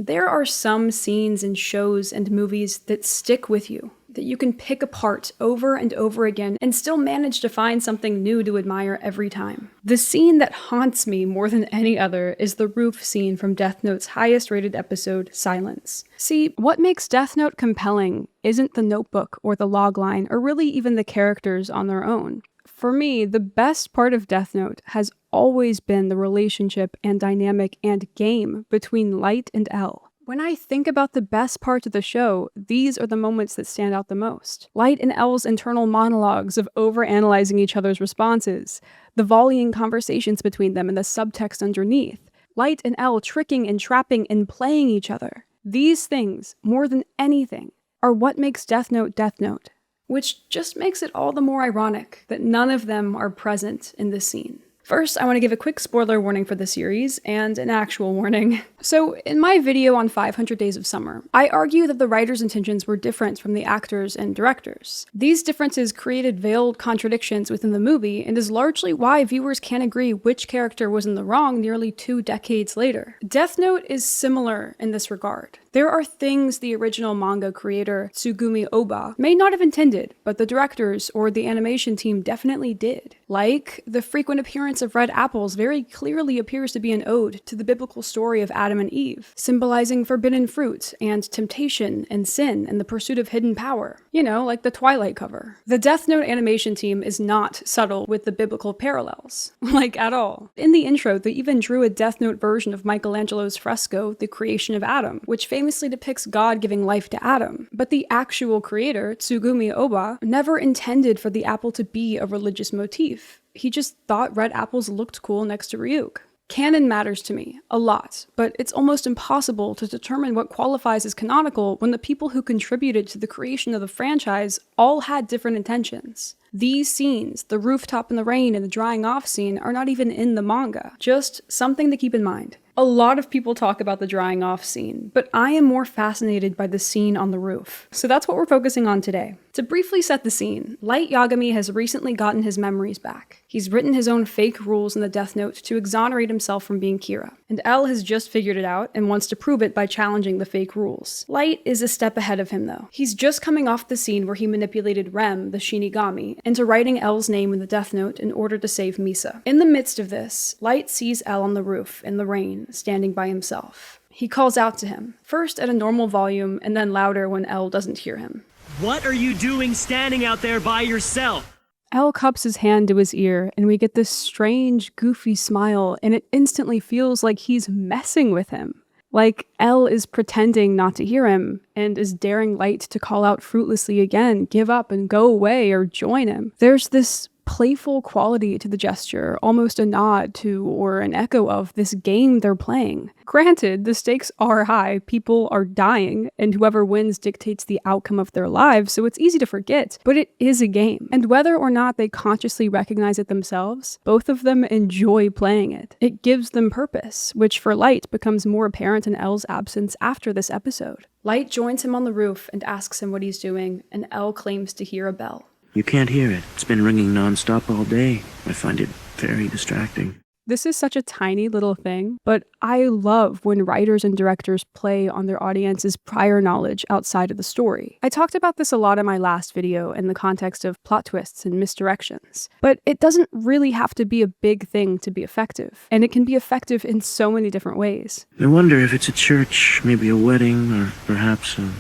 There are some scenes in shows and movies that stick with you, that you can pick apart over and over again and still manage to find something new to admire every time. The scene that haunts me more than any other is the roof scene from Death Note's highest rated episode, Silence. See, what makes Death Note compelling isn't the notebook or the logline or really even the characters on their own. For me, the best part of Death Note has always been the relationship and dynamic and game between Light and L. When I think about the best parts of the show, these are the moments that stand out the most. Light and L's internal monologues of overanalyzing each other's responses, the volleying conversations between them and the subtext underneath, Light and L tricking and trapping and playing each other. These things, more than anything, are what makes Death Note Death Note. Which just makes it all the more ironic that none of them are present in this scene. First, I want to give a quick spoiler warning for the series, and an actual warning. So, in my video on 500 Days of Summer, I argue that the writers' intentions were different from the actors and directors. These differences created veiled contradictions within the movie, and is largely why viewers can't agree which character was in the wrong nearly 2 decades later. Death Note is similar in this regard. There are things the original manga creator, Tsugumi Oba, may not have intended, but the directors or the animation team definitely did. Like, the frequent appearance of red apples very clearly appears to be an ode to the biblical story of Adam and Eve, symbolizing forbidden fruit and temptation and sin and the pursuit of hidden power. You know, like the Twilight cover. The Death Note animation team is not subtle with the biblical parallels. Like, at all. In the intro, they even drew a Death Note version of Michelangelo's fresco, The Creation of Adam, which famously depicts God giving life to Adam. But the actual creator, Tsugumi Oba, never intended for the apple to be a religious motif. He just thought red apples looked cool next to Ryuk. Canon matters to me, a lot, but it's almost impossible to determine what qualifies as canonical when the people who contributed to the creation of the franchise all had different intentions. These scenes, the rooftop in the rain and the drying off scene, are not even in the manga. Just something to keep in mind. A lot of people talk about the drying off scene, but I am more fascinated by the scene on the roof. So that's what we're focusing on today. To briefly set the scene, Light Yagami has recently gotten his memories back. He's written his own fake rules in the Death Note to exonerate himself from being Kira, and L has just figured it out and wants to prove it by challenging the fake rules. Light is a step ahead of him though. He's just coming off the scene where he manipulated Rem, the Shinigami, into writing L's name in the Death Note in order to save Misa. In the midst of this, Light sees L on the roof in the rain, standing by himself. He calls out to him, first at a normal volume and then louder when L doesn't hear him. What are you doing standing out there by yourself? L cups his hand to his ear, and we get this strange, goofy smile, and it instantly feels like he's messing with him. Like L is pretending not to hear him, and is daring Light to call out fruitlessly again, give up and go away or join him. There's this playful quality to the gesture, almost a nod to or an echo of this game they're playing. Granted, the stakes are high, people are dying, and whoever wins dictates the outcome of their lives, so it's easy to forget, but it is a game. And whether or not they consciously recognize it themselves, both of them enjoy playing it. It gives them purpose, which for Light becomes more apparent in L's absence after this episode. Light joins him on the roof and asks him what he's doing, and L claims to hear a bell. You can't hear it. It's been ringing non-stop all day. I find it very distracting. This is such a tiny little thing, but I love when writers and directors play on their audience's prior knowledge outside of the story. I talked about this a lot in my last video in the context of plot twists and misdirections, but it doesn't really have to be a big thing to be effective, and it can be effective in so many different ways. I wonder if it's a church, maybe a wedding, or perhaps a...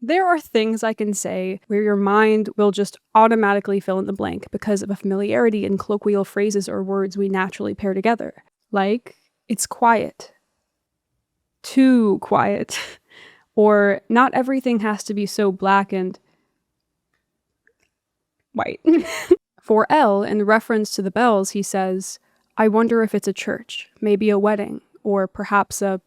There are things I can say where your mind will just automatically fill in the blank because of a familiarity in colloquial phrases or words we naturally pair together. Like, it's quiet. Too quiet. Or, not everything has to be so black and white. For L, in reference to the bells, he says, I wonder if it's a church, maybe a wedding, or perhaps a...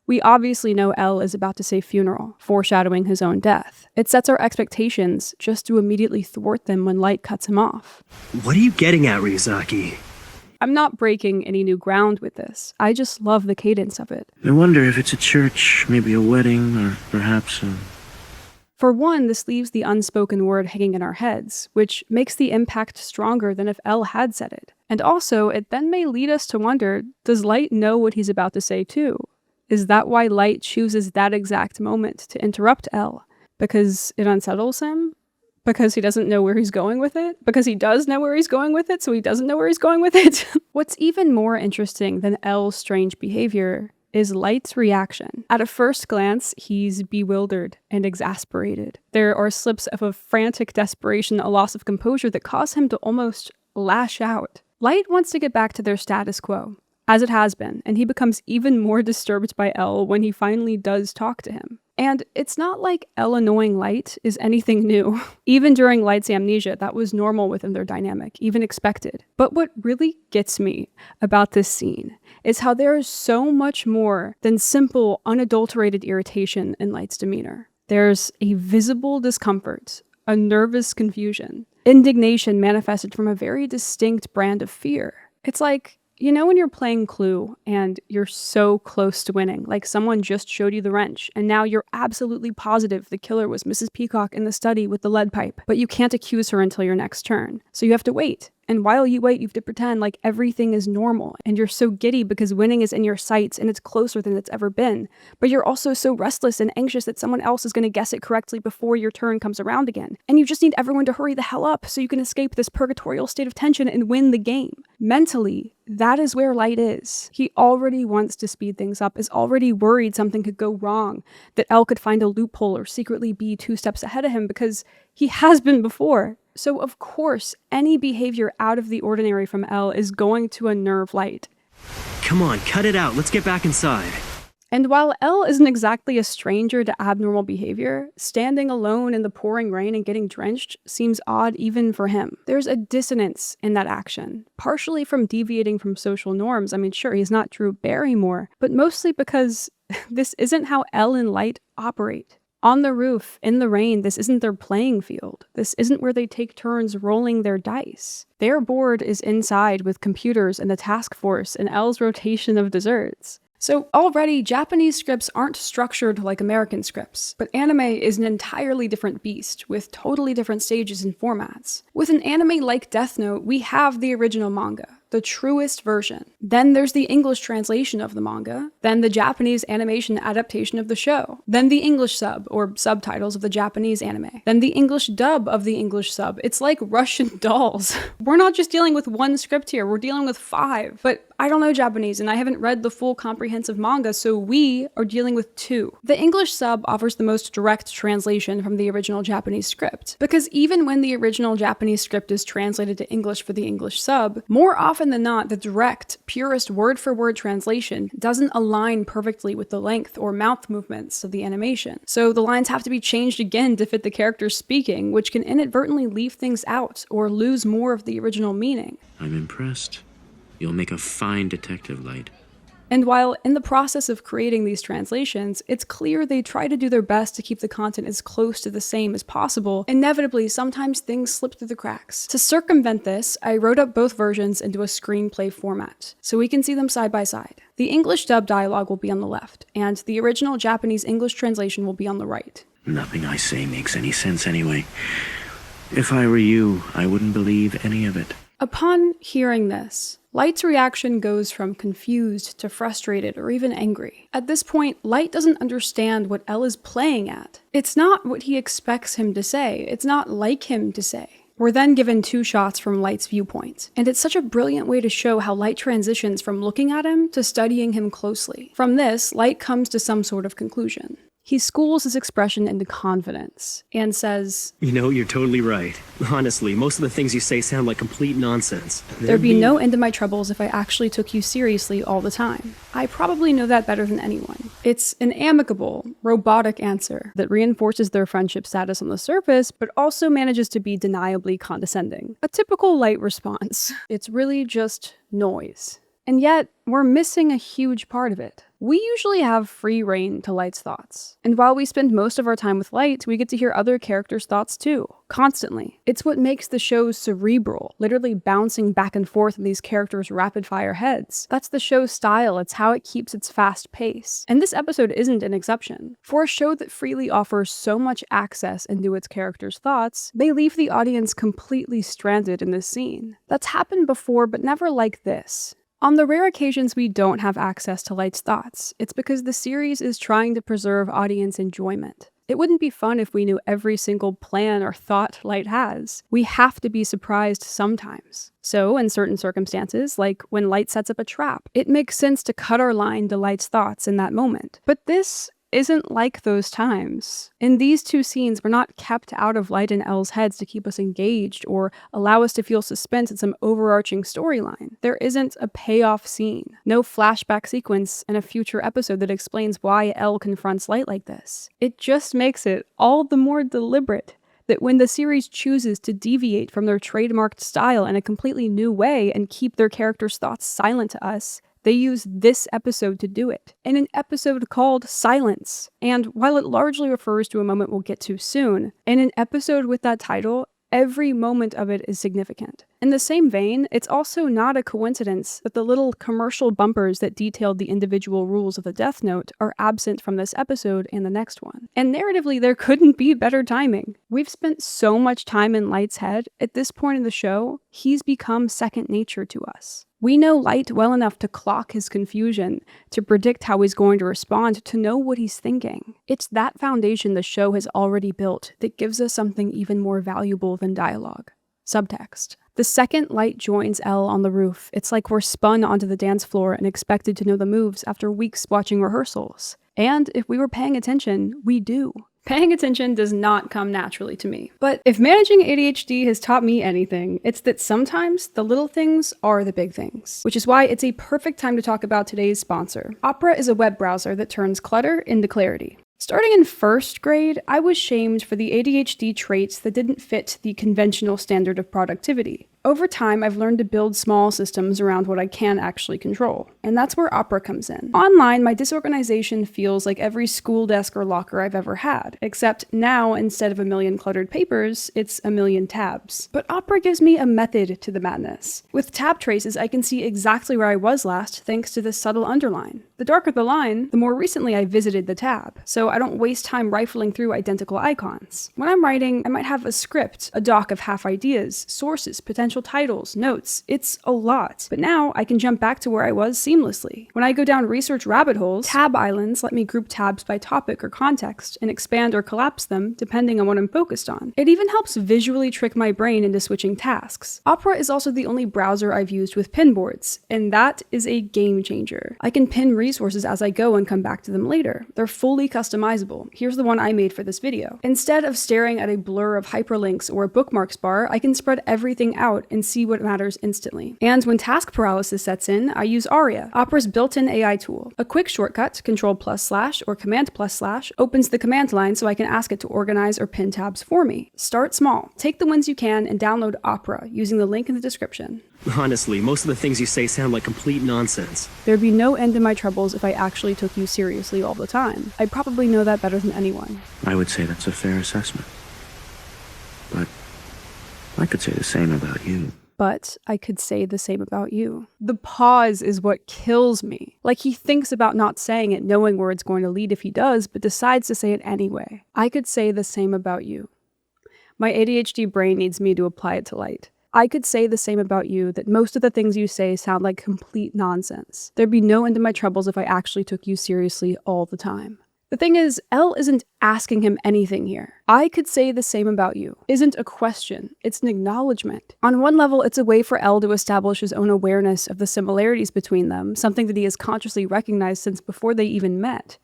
We obviously know L is about to say funeral, foreshadowing his own death. It sets our expectations just to immediately thwart them when Light cuts him off. What are you getting at, Ryuzaki? I'm not breaking any new ground with this. I just love the cadence of it. I wonder if it's a church, maybe a wedding, or perhaps a... For one, this leaves the unspoken word hanging in our heads, which makes the impact stronger than if L had said it. And also, it then may lead us to wonder, does Light know what he's about to say too? Is that why Light chooses that exact moment to interrupt L? Because it unsettles him? Because he doesn't know where he's going with it? Because he does know where he's going with it, so he doesn't know where he's going with it? What's even more interesting than L's strange behavior is Light's reaction. At a first glance, he's bewildered and exasperated. There are slips of a frantic desperation, a loss of composure that cause him to almost lash out. Light wants to get back to their status quo, as it has been, and he becomes even more disturbed by L when he finally does talk to him. And it's not like L annoying Light is anything new. Even during Light's amnesia, that was normal within their dynamic, even expected. But what really gets me about this scene is how there is so much more than simple, unadulterated irritation in Light's demeanor. There's a visible discomfort, a nervous confusion, indignation manifested from a very distinct brand of fear. It's like, you know when you're playing Clue and you're so close to winning, like someone just showed you the wrench, and now you're absolutely positive the killer was Mrs. Peacock in the study with the lead pipe, but you can't accuse her until your next turn. So you have to wait. And while you wait, you have to pretend like everything is normal, and you're so giddy because winning is in your sights and it's closer than it's ever been. But you're also so restless and anxious that someone else is going to guess it correctly before your turn comes around again. And you just need everyone to hurry the hell up so you can escape this purgatorial state of tension and win the game. Mentally, that is where Light is. He already wants to speed things up, is already worried something could go wrong, that Elle could find a loophole or secretly be 2 steps ahead of him because he has been before. So of course, any behavior out of the ordinary from Elle is going to unnerve Light. Come on, cut it out. Let's get back inside. And while Elle isn't exactly a stranger to abnormal behavior, standing alone in the pouring rain and getting drenched seems odd even for him. There's a dissonance in that action, partially from deviating from social norms. I mean, sure, he's not Drew Barrymore, but mostly because this isn't how Elle and Light operate. On the roof, in the rain, this isn't their playing field. This isn't where they take turns rolling their dice. Their board is inside with computers and the task force and Elle's rotation of desserts. So already, Japanese scripts aren't structured like American scripts, but anime is an entirely different beast, with totally different stages and formats. With an anime like Death Note, we have the original manga, the truest version. Then there's the English translation of the manga, then the Japanese animation adaptation of the show, then the English sub, or subtitles of the Japanese anime, then the English dub of the English sub. It's like Russian dolls. We're not just dealing with one script here, we're dealing with 5. But I don't know Japanese, and I haven't read the full comprehensive manga, so we are dealing with 2. The English sub offers the most direct translation from the original Japanese script, because even when the original Japanese script is translated to English for the English sub, more often than not, the direct, purest word-for-word translation doesn't align perfectly with the length or mouth movements of the animation. So the lines have to be changed again to fit the characters speaking, which can inadvertently leave things out or lose more of the original meaning. I'm impressed. You'll make a fine detective, Light. And while in the process of creating these translations, it's clear they try to do their best to keep the content as close to the same as possible, inevitably sometimes things slip through the cracks. To circumvent this, I wrote up both versions into a screenplay format, so we can see them side by side. The English dub dialogue will be on the left, and the original Japanese English translation will be on the right. Nothing I say makes any sense anyway. If I were you, I wouldn't believe any of it. Upon hearing this, Light's reaction goes from confused to frustrated or even angry. At this point, Light doesn't understand what Elle is playing at. It's not what he expects him to say. It's not like him to say. We're then given 2 shots from Light's viewpoint, and it's such a brilliant way to show how Light transitions from looking at him to studying him closely. From this, Light comes to some sort of conclusion. He schools his expression into confidence and says, You know, you're totally right. Honestly, most of the things you say sound like complete nonsense. There'd be no end to my troubles if I actually took you seriously all the time. I probably know that better than anyone. It's an amicable, robotic answer that reinforces their friendship status on the surface, but also manages to be deniably condescending. A typical Light response. It's really just noise. And yet, we're missing a huge part of it. We usually have free reign to Light's thoughts. And while we spend most of our time with Light, we get to hear other characters' thoughts too, constantly. It's what makes the show cerebral, literally bouncing back and forth in these characters' rapid-fire heads. That's the show's style, it's how it keeps its fast pace. And this episode isn't an exception. For a show that freely offers so much access into its characters' thoughts, they leave the audience completely stranded in this scene. That's happened before, but never like this. On the rare occasions we don't have access to Light's thoughts, it's because the series is trying to preserve audience enjoyment. It wouldn't be fun if we knew every single plan or thought Light has. We have to be surprised sometimes. So, in certain circumstances, like when Light sets up a trap, it makes sense to cut our line to Light's thoughts in that moment. But this isn't like those times. In these two scenes, we're not kept out of Light and Elle's heads to keep us engaged or allow us to feel suspense in some overarching storyline. There isn't a payoff scene, no flashback sequence in a future episode that explains why Elle confronts Light like this. It just makes it all the more deliberate that when the series chooses to deviate from their trademarked style in a completely new way and keep their characters' thoughts silent to us, they use this episode to do it, in an episode called Silence. And while it largely refers to a moment we'll get to soon, in an episode with that title, every moment of it is significant. In the same vein, it's also not a coincidence that the little commercial bumpers that detailed the individual rules of the Death Note are absent from this episode and the next one. And narratively, there couldn't be better timing. We've spent so much time in Light's head, at this point in the show, he's become second nature to us. We know Light well enough to clock his confusion, to predict how he's going to respond, to know what he's thinking. It's that foundation the show has already built that gives us something even more valuable than dialogue. Subtext. The second Light joins Elle on the roof, it's like we're spun onto the dance floor and expected to know the moves after weeks watching rehearsals. And if we were paying attention, we do. Paying attention does not come naturally to me. But if managing ADHD has taught me anything, it's that sometimes the little things are the big things. Which is why it's a perfect time to talk about today's sponsor. Opera is a web browser that turns clutter into clarity. Starting in first grade, I was shamed for the ADHD traits that didn't fit the conventional standard of productivity. Over time, I've learned to build small systems around what I can actually control, and that's where Opera comes in. Online, my disorganization feels like every school desk or locker I've ever had, except now, instead of a million cluttered papers, it's a million tabs. But Opera gives me a method to the madness. With tab traces, I can see exactly where I was last thanks to this subtle underline. The darker the line, the more recently I visited the tab, so I don't waste time rifling through identical icons. When I'm writing, I might have a script, a doc of half ideas, sources, potential titles, notes. It's a lot. But now I can jump back to where I was seamlessly. When I go down research rabbit holes, tab islands let me group tabs by topic or context and expand or collapse them depending on what I'm focused on. It even helps visually trick my brain into switching tasks. Opera is also the only browser I've used with pinboards, and that is a game changer. I can pin resources as I go and come back to them later. They're fully customizable. Here's the one I made for this video. Instead of staring at a blur of hyperlinks or a bookmarks bar, I can spread everything out and see what matters instantly. And when task paralysis sets in, I use Aria, Opera's built-in AI tool. A quick shortcut, Control+/ or Command+/, opens the command line so I can ask it to organize or pin tabs for me. Start small. Take the wins you can and download Opera using the link in the description. Honestly, most of the things you say sound like complete nonsense. There'd be no end to my troubles if I actually took you seriously all the time. I probably know that better than anyone. I would say that's a fair assessment. But I could say the same about you. But I could say the same about you. The pause is what kills me. Like he thinks about not saying it, knowing where it's going to lead if he does, but decides to say it anyway. I could say the same about you. My ADHD brain needs me to apply it to Light. I could say the same about you, that most of the things you say sound like complete nonsense. There'd be no end to my troubles if I actually took you seriously all the time. The thing is, Elle isn't asking him anything here. I could say the same about you isn't a question, it's an acknowledgement. On one level, it's a way for Elle to establish his own awareness of the similarities between them, something that he has consciously recognized since before they even met.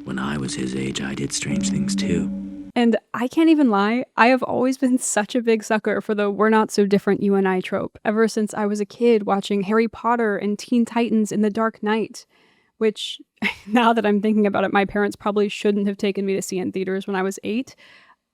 When I was his age, I did strange things too. And I can't even lie, I have always been such a big sucker for the we're not so different you and I trope, ever since I was a kid watching Harry Potter and Teen Titans in the Dark Knight. Which, now that I'm thinking about it, my parents probably shouldn't have taken me to see in theaters when I was 8.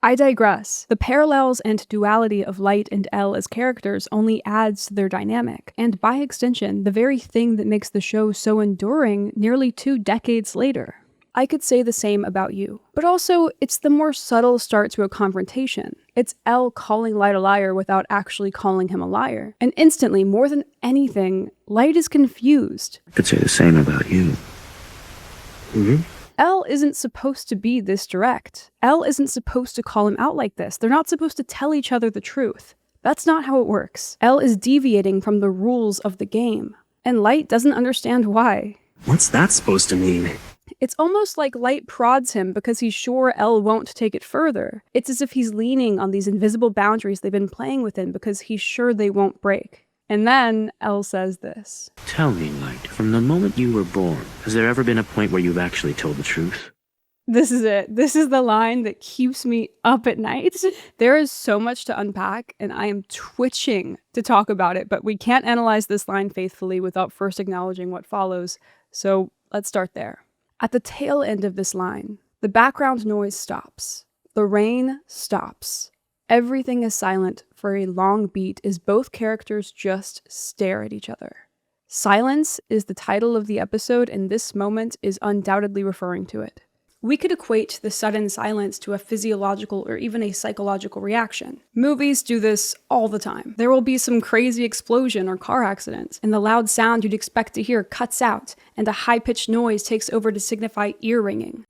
I digress. The parallels and duality of Light and Elle as characters only adds to their dynamic, and by extension, the very thing that makes the show so enduring nearly 2 decades later. I could say the same about you. But also, it's the more subtle start to a confrontation. It's Elle calling Light a liar without actually calling him a liar. And instantly, more than anything, Light is confused. I could say the same about you. Elle isn't supposed to be this direct. Elle isn't supposed to call him out like this. They're not supposed to tell each other the truth. That's not how it works. Elle is deviating from the rules of the game. and Light doesn't understand why. What's that supposed to mean? It's almost like Light prods him because he's sure Elle won't take it further. It's as if he's leaning on these invisible boundaries they've been playing within because he's sure they won't break. And then Elle says this. Tell me, Light, from the moment you were born, has there ever been a point where you've actually told the truth? This is it. This is the line that keeps me up at night. There is so much to unpack, and I am twitching to talk about it, but we can't analyze this line faithfully without first acknowledging what follows. So let's start there. At the tail end of this line, the background noise stops. The rain stops. Everything is silent for a long beat as both characters just stare at each other. Silence is the title of the episode, and this moment is undoubtedly referring to it. We could equate the sudden silence to a physiological or even a psychological reaction. Movies do this all the time. There will be some crazy explosion or car accident, and the loud sound you'd expect to hear cuts out, and a high-pitched noise takes over to signify ear ringing.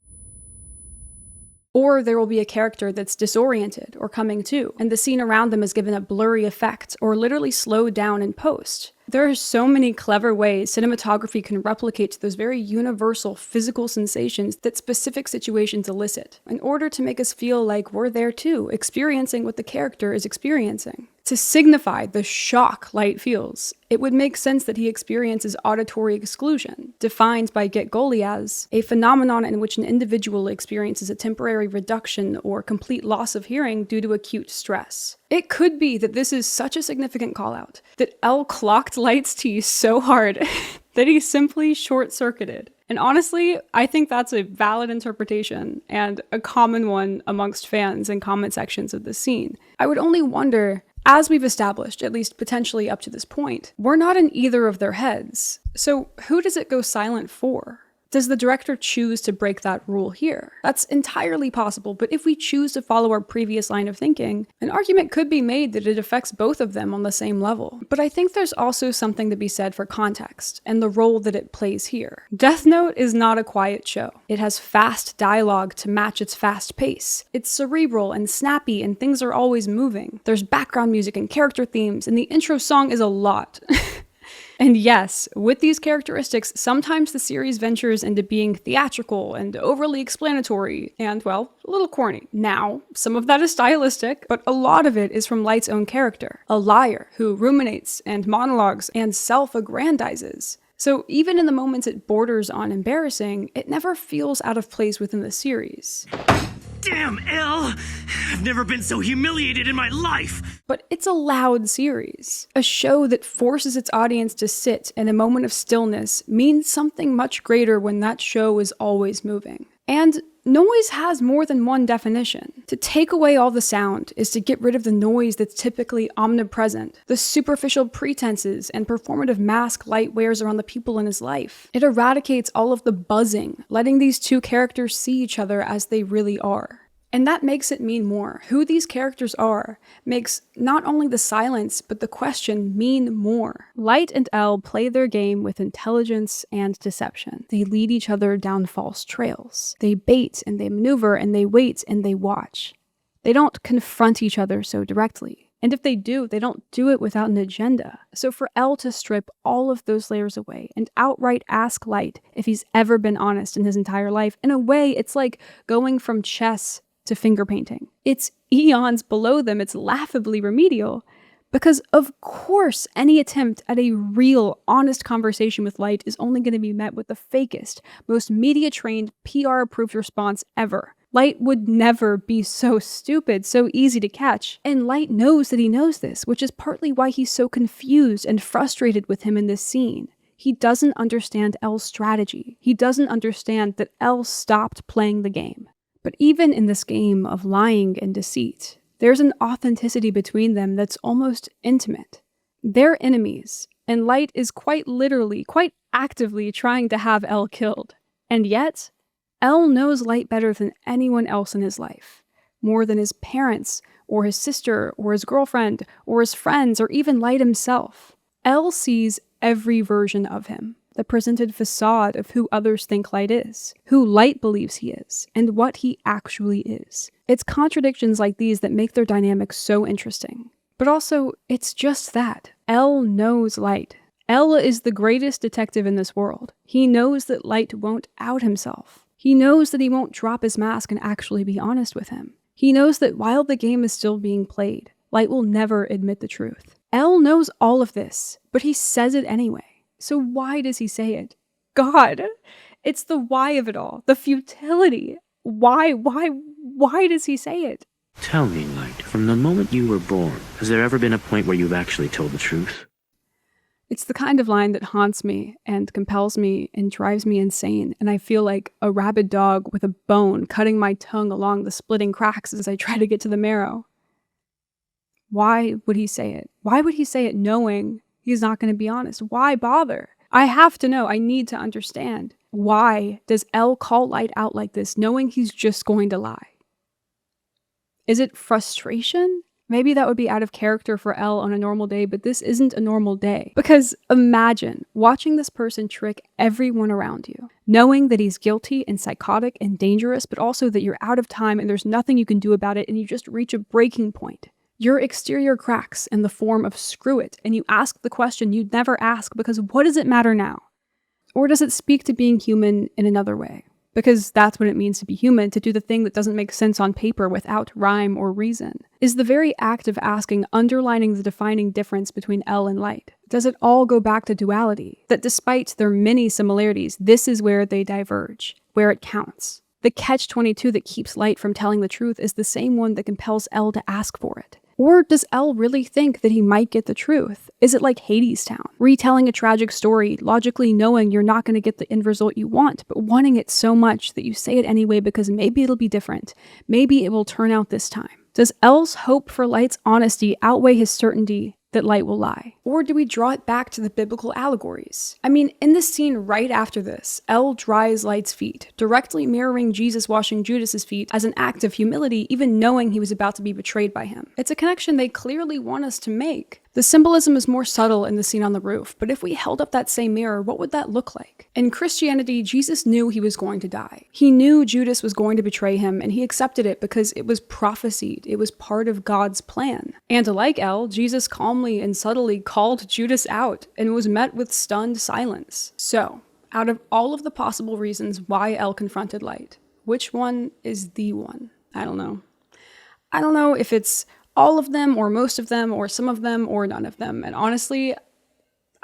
Or there will be a character that's disoriented or coming to, and the scene around them is given a blurry effect or literally slowed down in post. There are so many clever ways cinematography can replicate those very universal physical sensations that specific situations elicit, in order to make us feel like we're there too, experiencing what the character is experiencing. To signify the shock Light feels, it would make sense that he experiences auditory exclusion, defined by Gilmore as a phenomenon in which an individual experiences a temporary reduction or complete loss of hearing due to acute stress. It could be that this is such a significant call-out that Elle clocked Light's teeth so hard that he simply short-circuited. And honestly, I think that's a valid interpretation and a common one amongst fans and comment sections of this scene. I would only wonder, as we've established, at least potentially up to this point, we're not in either of their heads. So who does it go silent for? Does the director choose to break that rule here? That's entirely possible, but if we choose to follow our previous line of thinking, an argument could be made that it affects both of them on the same level. But I think there's also something to be said for context, and the role that it plays here. Death Note is not a quiet show. It has fast dialogue to match its fast pace. It's cerebral and snappy, and things are always moving. There's background music and character themes, and the intro song is a lot. And yes, with these characteristics, sometimes the series ventures into being theatrical and overly explanatory and, well, a little corny. Now, some of that is stylistic, but a lot of it is from Light's own character, a liar who ruminates and monologues and self-aggrandizes. So even in the moments it borders on embarrassing, it never feels out of place within the series. Damn, Elle! I've never been so humiliated in my life! But it's a loud series. A show that forces its audience to sit in a moment of stillness means something much greater when that show is always moving. And noise has more than one definition. To take away all the sound is to get rid of the noise that's typically omnipresent, the superficial pretenses and performative mask Light wears around the people in his life. It eradicates all of the buzzing, letting these two characters see each other as they really are. And that makes it mean more. Who these characters are makes not only the silence, but the question mean more. Light and Elle play their game with intelligence and deception. They lead each other down false trails. They bait and they maneuver and they wait and they watch. They don't confront each other so directly. And if they do, they don't do it without an agenda. So for Elle to strip all of those layers away and outright ask Light if he's ever been honest in his entire life, in a way, it's like going from chess to finger painting. It's eons below them, it's laughably remedial, because of course any attempt at a real, honest conversation with Light is only going to be met with the fakest, most media-trained, PR-approved response ever. Light would never be so stupid, so easy to catch, and Light knows that he knows this, which is partly why he's so confused and frustrated with him in this scene. He doesn't understand Elle's strategy. He doesn't understand that Elle stopped playing the game. But even in this game of lying and deceit, there's an authenticity between them that's almost intimate. They're enemies, and Light is quite literally, quite actively trying to have Elle killed. And yet, Elle knows Light better than anyone else in his life, more than his parents, or his sister, or his girlfriend, or his friends, or even Light himself. Elle sees every version of him. The presented facade of who others think Light is, who Light believes he is, and what he actually is. It's contradictions like these that make their dynamic so interesting. But also, it's just that. Elle knows Light. El is the greatest detective in this world. He knows that Light won't out himself. He knows that he won't drop his mask and actually be honest with him. He knows that while the game is still being played, Light will never admit the truth. El knows all of this, but he says it anyway. So why does he say it? God, it's the why of it all, the futility. Why does he say it? Tell me, Light, from the moment you were born, has there ever been a point where you've actually told the truth? It's the kind of line that haunts me and compels me and drives me insane, and I feel like a rabid dog with a bone cutting my tongue along the splitting cracks as I try to get to the marrow. Why would he say it? Why would he say it knowing he's not going to be honest? Why bother? I have to know. I need to understand. Why does El call Light out like this, knowing he's just going to lie? Is it frustration? Maybe that would be out of character for El on a normal day, but this isn't a normal day. Because imagine watching this person trick everyone around you, knowing that he's guilty and psychotic and dangerous, but also that you're out of time and there's nothing you can do about it and you just reach a breaking point. Your exterior cracks in the form of screw it, and you ask the question you'd never ask because what does it matter now? Or does it speak to being human in another way? Because that's what it means to be human, to do the thing that doesn't make sense on paper without rhyme or reason. Is the very act of asking underlining the defining difference between El and Light? Does it all go back to duality? That despite their many similarities, this is where they diverge, where it counts. The catch-22 that keeps Light from telling the truth is the same one that compels El to ask for it. Or does El really think that he might get the truth? Is it like Hadestown, retelling a tragic story, logically knowing you're not going to get the end result you want, but wanting it so much that you say it anyway because maybe it'll be different, maybe it will turn out this time? Does El's hope for Light's honesty outweigh his certainty that Light will lie? Or do we draw it back to the biblical allegories? I mean, in the scene right after this, El dries Light's feet, directly mirroring Jesus washing Judas's feet as an act of humility, even knowing he was about to be betrayed by him. It's a connection they clearly want us to make. The symbolism is more subtle in the scene on the roof, but if we held up that same mirror, what would that look like? In Christianity, Jesus knew he was going to die. He knew Judas was going to betray him, and he accepted it because it was prophesied. It was part of God's plan. And like El, Jesus calmly and subtly called Judas out and was met with stunned silence. So, out of all of the possible reasons why El confronted Light, which one is the one? I don't know. I don't know if it's all of them, or most of them, or some of them, or none of them. And honestly,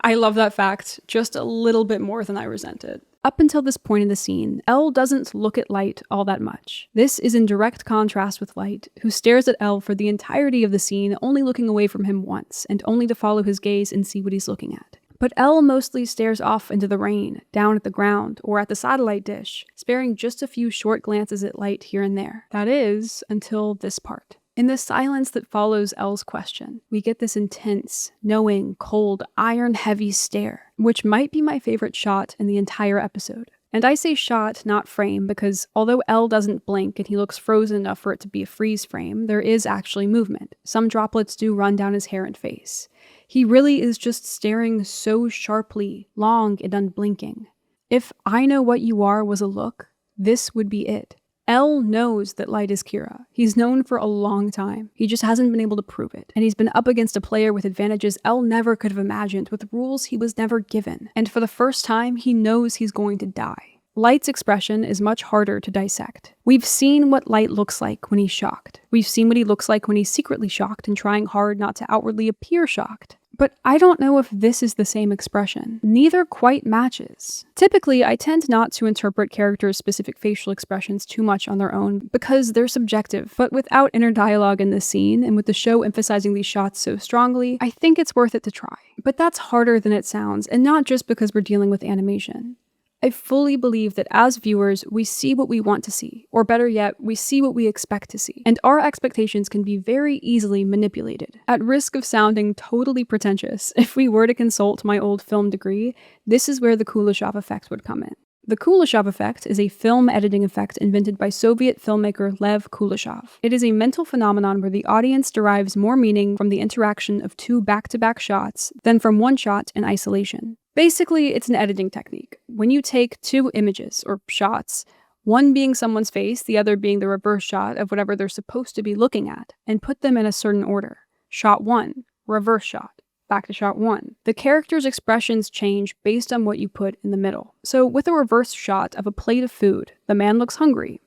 I love that fact just a little bit more than I resent it. Up until this point in the scene, El doesn't look at Light all that much. This is in direct contrast with Light, who stares at El for the entirety of the scene, only looking away from him once, and only to follow his gaze and see what he's looking at. But El mostly stares off into the rain, down at the ground, or at the satellite dish, sparing just a few short glances at Light here and there. That is, until this part. In the silence that follows El's question, we get this intense, knowing, cold, iron-heavy stare, which might be my favorite shot in the entire episode. And I say shot, not frame, because although El doesn't blink and he looks frozen enough for it to be a freeze frame, there is actually movement. Some droplets do run down his hair and face. He really is just staring so sharply, long and unblinking. If I Know What You Are was a look, this would be it. El knows that Light is Kira. He's known for a long time. He just hasn't been able to prove it. And he's been up against a player with advantages El never could have imagined, with rules he was never given. And for the first time, he knows he's going to die. Light's expression is much harder to dissect. We've seen what Light looks like when he's shocked. We've seen what he looks like when he's secretly shocked and trying hard not to outwardly appear shocked. But I don't know if this is the same expression. Neither quite matches. Typically, I tend not to interpret characters' specific facial expressions too much on their own because they're subjective, but without inner dialogue in this scene, and with the show emphasizing these shots so strongly, I think it's worth it to try. But that's harder than it sounds, and not just because we're dealing with animation. I fully believe that as viewers, we see what we want to see, or better yet, we see what we expect to see, and our expectations can be very easily manipulated. At risk of sounding totally pretentious, if we were to consult my old film degree, this is where the Kuleshov effect would come in. The Kuleshov effect is a film editing effect invented by Soviet filmmaker Lev Kuleshov. It is a mental phenomenon where the audience derives more meaning from the interaction of two back-to-back shots than from one shot in isolation. Basically, it's an editing technique. When you take two images, or shots, one being someone's face, the other being the reverse shot of whatever they're supposed to be looking at, and put them in a certain order. Shot 1, reverse shot. back to shot 1. The character's expressions change based on what you put in the middle. So with a reverse shot of a plate of food, the man looks hungry.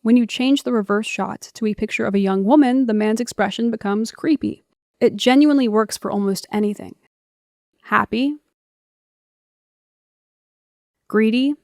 When you change the reverse shot to a picture of a young woman, the man's expression becomes creepy. It genuinely works for almost anything. Happy, greedy.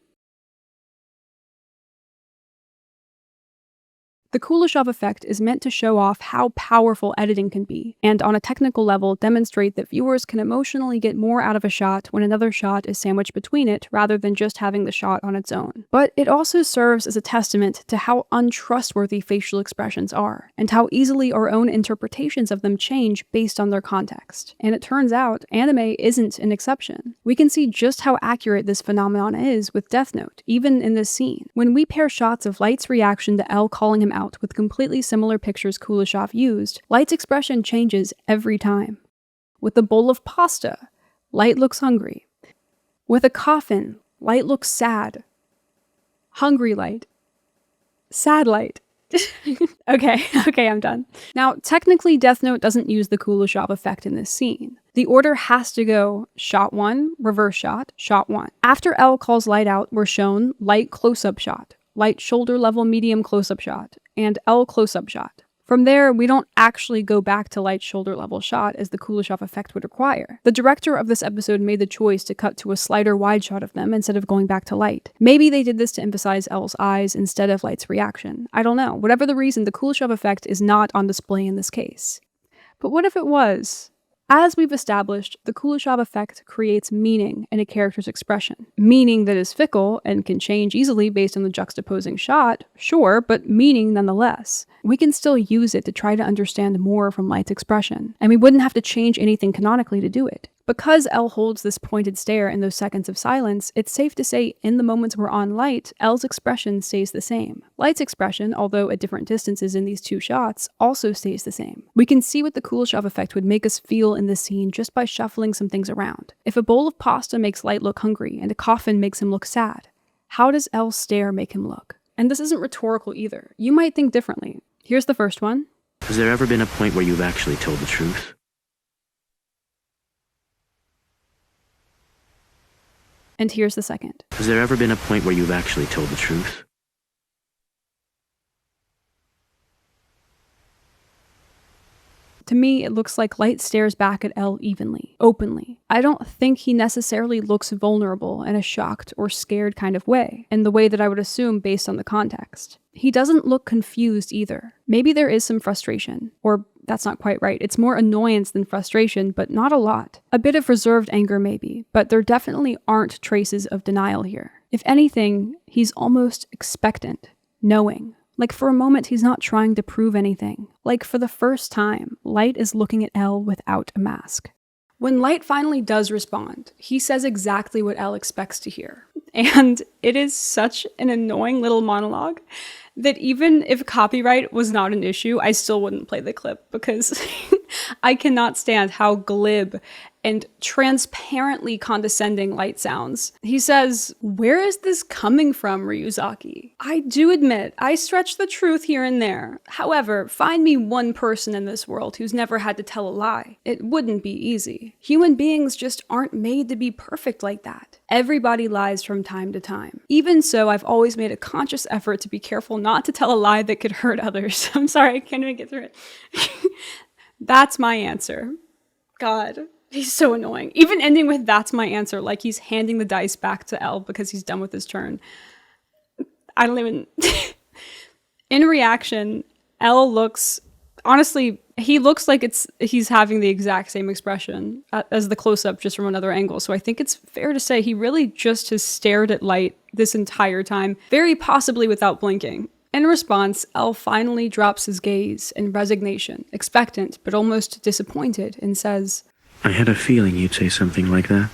The Kuleshov effect is meant to show off how powerful editing can be, and on a technical level demonstrate that viewers can emotionally get more out of a shot when another shot is sandwiched between it rather than just having the shot on its own. But it also serves as a testament to how untrustworthy facial expressions are, and how easily our own interpretations of them change based on their context. And it turns out, anime isn't an exception. We can see just how accurate this phenomenon is with Death Note, even in this scene. When we pair shots of Light's reaction to L calling him out with completely similar pictures Kuleshov used, Light's expression changes every time. With the bowl of pasta, Light looks hungry. With a coffin, Light looks sad. Hungry Light. Sad Light. Okay, I'm done. Now, technically, Death Note doesn't use the Kuleshov effect in this scene. The order has to go shot 1, reverse shot, shot 1. After L calls Light out, we're shown Light close-up shot, Light shoulder level medium close-up shot, and L close-up shot. From there, we don't actually go back to Light's shoulder level shot as the Kuleshov effect would require. The director of this episode made the choice to cut to a slider wide shot of them instead of going back to Light. Maybe they did this to emphasize L's eyes instead of Light's reaction. I don't know. Whatever the reason, the Kuleshov effect is not on display in this case. But what if it was? As we've established, the Kuleshov effect creates meaning in a character's expression. Meaning that is fickle and can change easily based on the juxtaposing shot, sure, but meaning nonetheless. We can still use it to try to understand more from Light's expression, and we wouldn't have to change anything canonically to do it. Because L holds this pointed stare in those seconds of silence, it's safe to say in the moments we're on Light, L's expression stays the same. Light's expression, although at different distances in these two shots, also stays the same. We can see what the Kuleshov effect would make us feel in this scene just by shuffling some things around. If a bowl of pasta makes Light look hungry and a coffin makes him look sad, how does L's stare make him look? And this isn't rhetorical either. You might think differently. Here's the first one. Has there ever been a point where you've actually told the truth? And here's the second. Has there ever been a point where you've actually told the truth? To me, it looks like Light stares back at L evenly, openly. I don't think he necessarily looks vulnerable in a shocked or scared kind of way, in the way that I would assume based on the context. He doesn't look confused either. Maybe there is some frustration, or that's not quite right. It's more annoyance than frustration, but not a lot. A bit of reserved anger maybe, but there definitely aren't traces of denial here. If anything, he's almost expectant, knowing. Like for a moment, he's not trying to prove anything. Like for the first time, Light is looking at L without a mask. When Light finally does respond, he says exactly what L expects to hear. And it is such an annoying little monologue that even if copyright was not an issue, I still wouldn't play the clip because I cannot stand how glib and transparently condescending Light sounds. He says, "Where is this coming from, Ryuzaki? I do admit, I stretch the truth here and there. However, find me one person in this world who's never had to tell a lie. It wouldn't be easy. Human beings just aren't made to be perfect like that. Everybody lies from time to time. Even so, I've always made a conscious effort to be careful not to tell a lie that could hurt others." I'm sorry, I can't even get through it. That's my answer. God. He's so annoying. Even ending with "that's my answer," like he's handing the dice back to L because he's done with his turn. I don't even... In reaction, L looks... Honestly, he looks like he's having the exact same expression as the close-up, just from another angle. So I think it's fair to say he really just has stared at Light this entire time, very possibly without blinking. In response, L finally drops his gaze in resignation, expectant but almost disappointed, and says, I had a feeling you'd say something like that.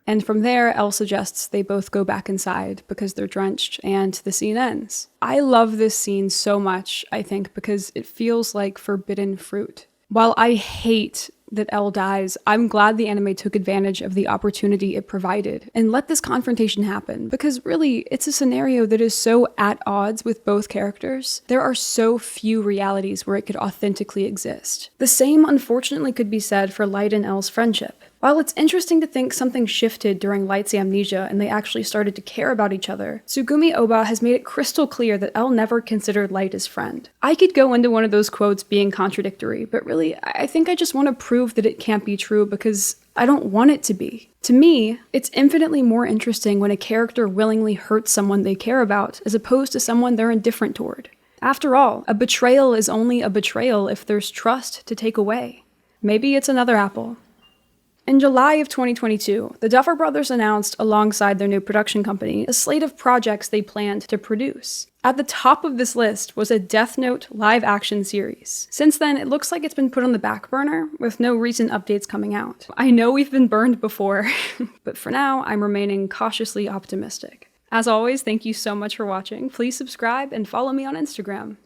And from there, Elle suggests they both go back inside because they're drenched, and the scene ends. I love this scene so much, I think, because it feels like forbidden fruit. While I hate that Elle dies, I'm glad the anime took advantage of the opportunity it provided and let this confrontation happen, because really, it's a scenario that is so at odds with both characters. There are so few realities where it could authentically exist. The same, unfortunately, could be said for Light and Elle's friendship. While it's interesting to think something shifted during Light's amnesia and they actually started to care about each other, Tsugumi Oba has made it crystal clear that Elle never considered Light his friend. I could go into one of those quotes being contradictory, but really, I think I just want to prove that it can't be true because I don't want it to be. To me, it's infinitely more interesting when a character willingly hurts someone they care about as opposed to someone they're indifferent toward. After all, a betrayal is only a betrayal if there's trust to take away. Maybe it's another apple. In July of 2022, the Duffer Brothers announced, alongside their new production company, a slate of projects they planned to produce. At the top of this list was a Death Note live-action series. Since then, it looks like it's been put on the back burner, with no recent updates coming out. I know we've been burned before, but for now, I'm remaining cautiously optimistic. As always, thank you so much for watching. Please subscribe and follow me on Instagram.